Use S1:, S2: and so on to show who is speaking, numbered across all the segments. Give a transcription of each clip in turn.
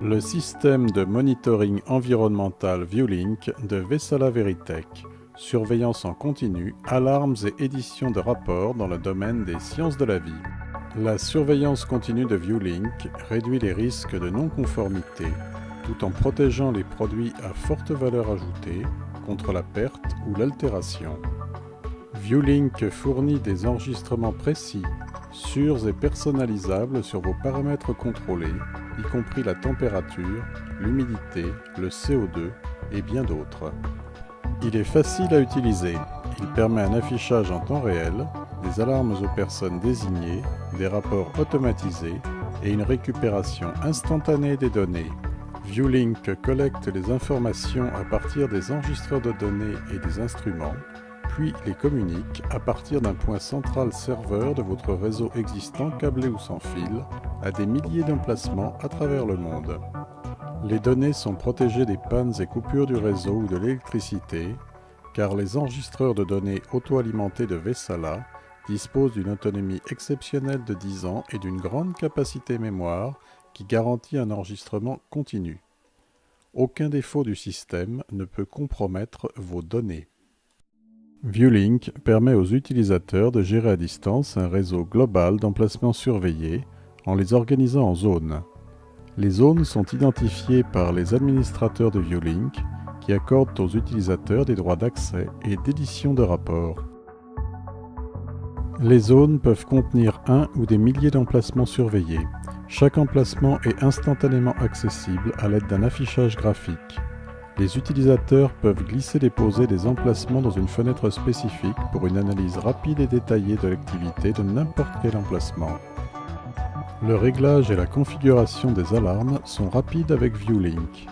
S1: Le système de monitoring environnemental Viewlink de Vessala Veritech, surveillance en continu, alarmes et édition de rapports dans le domaine des sciences de la vie. La surveillance continue de Viewlink réduit les risques de non-conformité, tout en protégeant les produits à forte valeur ajoutée contre la perte ou l'altération. Viewlink fournit des enregistrements précis, sûrs et personnalisables sur vos paramètres contrôlés, y compris la température, l'humidité, le CO2 et bien d'autres. Il est facile à utiliser. Il permet un affichage en temps réel, des alarmes aux personnes désignées, des rapports automatisés et une récupération instantanée des données. Viewlink collecte les informations à partir des enregistreurs de données et des instruments, puis les communique à partir d'un point central serveur de votre réseau existant câblé ou sans fil à des milliers d'emplacements à travers le monde. Les données sont protégées des pannes et coupures du réseau ou de l'électricité, car les enregistreurs de données auto-alimentés de Vessala disposent d'une autonomie exceptionnelle de 10 ans et d'une grande capacité mémoire qui garantit un enregistrement continu. Aucun défaut du système ne peut compromettre vos données. Viewlink permet aux utilisateurs de gérer à distance un réseau global d'emplacements surveillés en les organisant en zones. Les zones sont identifiées par les administrateurs de Viewlink qui accordent aux utilisateurs des droits d'accès et d'édition de rapports. Les zones peuvent contenir un ou des milliers d'emplacements surveillés. Chaque emplacement est instantanément accessible à l'aide d'un affichage graphique. Les utilisateurs peuvent glisser-déposer des emplacements dans une fenêtre spécifique pour une analyse rapide et détaillée de l'activité de n'importe quel emplacement. Le réglage et la configuration des alarmes sont rapides avec Viewlink.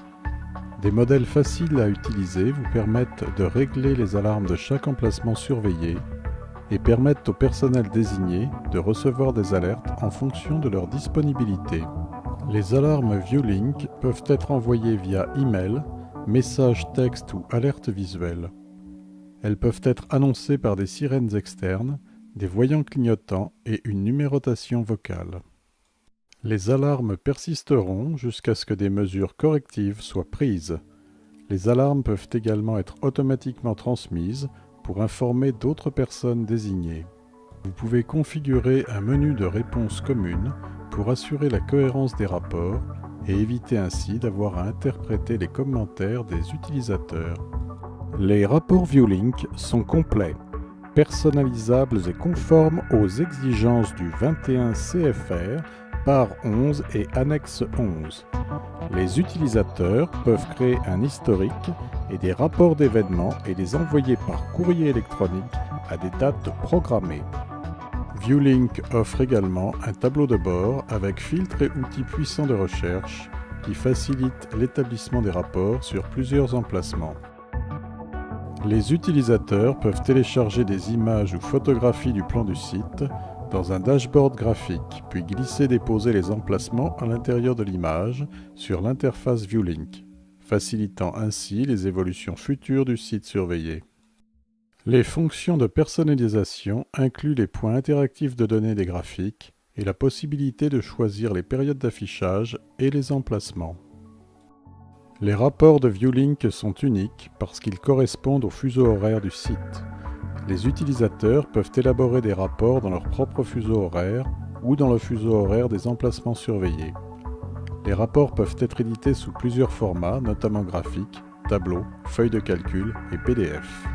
S1: Des modèles faciles à utiliser vous permettent de régler les alarmes de chaque emplacement surveillé et permettent au personnel désigné de recevoir des alertes en fonction de leur disponibilité. Les alarmes Viewlink peuvent être envoyées via email, messages texte ou alertes visuelles. Elles peuvent être annoncées par des sirènes externes, des voyants clignotants et une numérotation vocale. Les alarmes persisteront jusqu'à ce que des mesures correctives soient prises. Les alarmes peuvent également être automatiquement transmises pour informer d'autres personnes désignées. Vous pouvez configurer un menu de réponse commune pour assurer la cohérence des rapports et éviter ainsi d'avoir à interpréter les commentaires des utilisateurs. Les rapports Viewlink sont complets, personnalisables et conformes aux exigences du 21 CFR, part 11 et annexe 11. Les utilisateurs peuvent créer un historique et des rapports d'événements et les envoyer par courrier électronique à des dates programmées. Viewlink offre également un tableau de bord avec filtres et outils puissants de recherche qui facilitent l'établissement des rapports sur plusieurs emplacements. Les utilisateurs peuvent télécharger des images ou photographies du plan du site dans un dashboard graphique, puis glisser-déposer les emplacements à l'intérieur de l'image sur l'interface Viewlink, facilitant ainsi les évolutions futures du site surveillé. Les fonctions de personnalisation incluent les points interactifs de données des graphiques et la possibilité de choisir les périodes d'affichage et les emplacements. Les rapports de Viewlink sont uniques parce qu'ils correspondent au fuseau horaire du site. Les utilisateurs peuvent élaborer des rapports dans leur propre fuseau horaire ou dans le fuseau horaire des emplacements surveillés. Les rapports peuvent être édités sous plusieurs formats, notamment graphiques, tableaux, feuilles de calcul et PDF.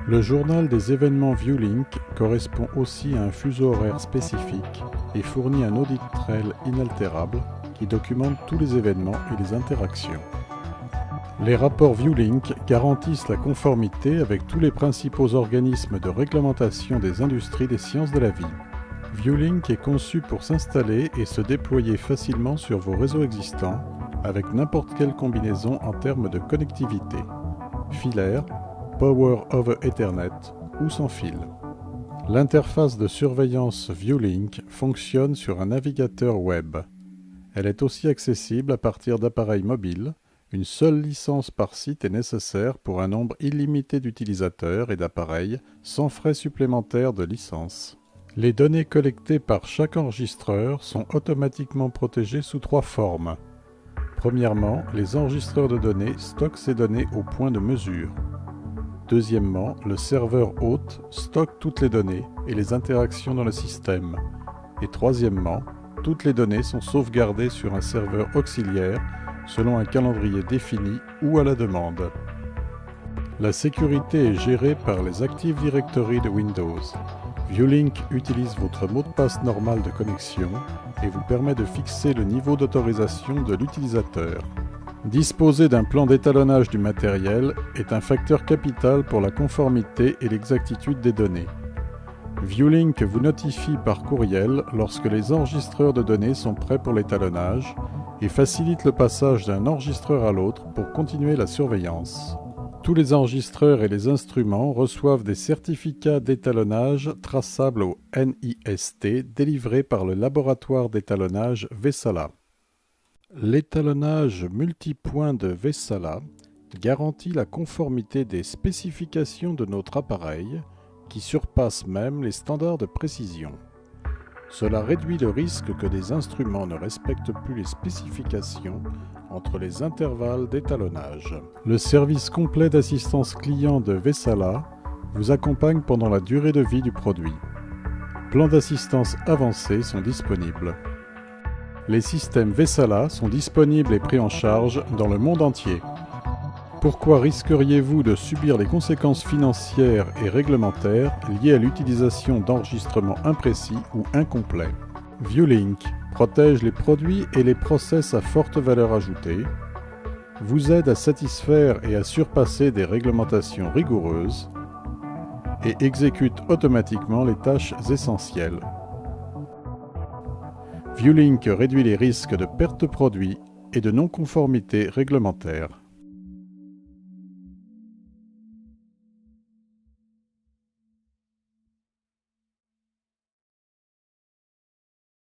S1: Le journal des événements Viewlink correspond aussi à un fuseau horaire spécifique et fournit un audit trail inaltérable qui documente tous les événements et les interactions. Les rapports Viewlink garantissent la conformité avec tous les principaux organismes de réglementation des industries des sciences de la vie. Viewlink est conçu pour s'installer et se déployer facilement sur vos réseaux existants avec n'importe quelle combinaison en termes de connectivité, filaire, Power over Ethernet ou sans fil. L'interface de surveillance Viewlink fonctionne sur un navigateur web. Elle est aussi accessible à partir d'appareils mobiles. Une seule licence par site est nécessaire pour un nombre illimité d'utilisateurs et d'appareils sans frais supplémentaires de licence. Les données collectées par chaque enregistreur sont automatiquement protégées sous 3 formes. Premièrement, les enregistreurs de données stockent ces données au point de mesure. Deuxièmement, le serveur hôte stocke toutes les données et les interactions dans le système. Et troisièmement, toutes les données sont sauvegardées sur un serveur auxiliaire selon un calendrier défini ou à la demande. La sécurité est gérée par les Active Directory de Windows. Viewlink utilise votre mot de passe normal de connexion et vous permet de fixer le niveau d'autorisation de l'utilisateur. Disposer d'un plan d'étalonnage du matériel est un facteur capital pour la conformité et l'exactitude des données. Viewlink vous notifie par courriel lorsque les enregistreurs de données sont prêts pour l'étalonnage et facilite le passage d'un enregistreur à l'autre pour continuer la surveillance. Tous les enregistreurs et les instruments reçoivent des certificats d'étalonnage traçables au NIST délivrés par le laboratoire d'étalonnage Vessala. L'étalonnage multipoint de Vessala garantit la conformité des spécifications de notre appareil qui surpassent même les standards de précision. Cela réduit le risque que des instruments ne respectent plus les spécifications entre les intervalles d'étalonnage. Le service complet d'assistance client de Vessala vous accompagne pendant la durée de vie du produit. Plans d'assistance avancés sont disponibles. Les systèmes Vessala sont disponibles et pris en charge dans le monde entier. Pourquoi risqueriez-vous de subir les conséquences financières et réglementaires liées à l'utilisation d'enregistrements imprécis ou incomplets? Viewlink protège les produits et les process à forte valeur ajoutée, vous aide à satisfaire et à surpasser des réglementations rigoureuses et exécute automatiquement les tâches essentielles. Viewlink réduit les risques de perte de produits et de non-conformité réglementaire.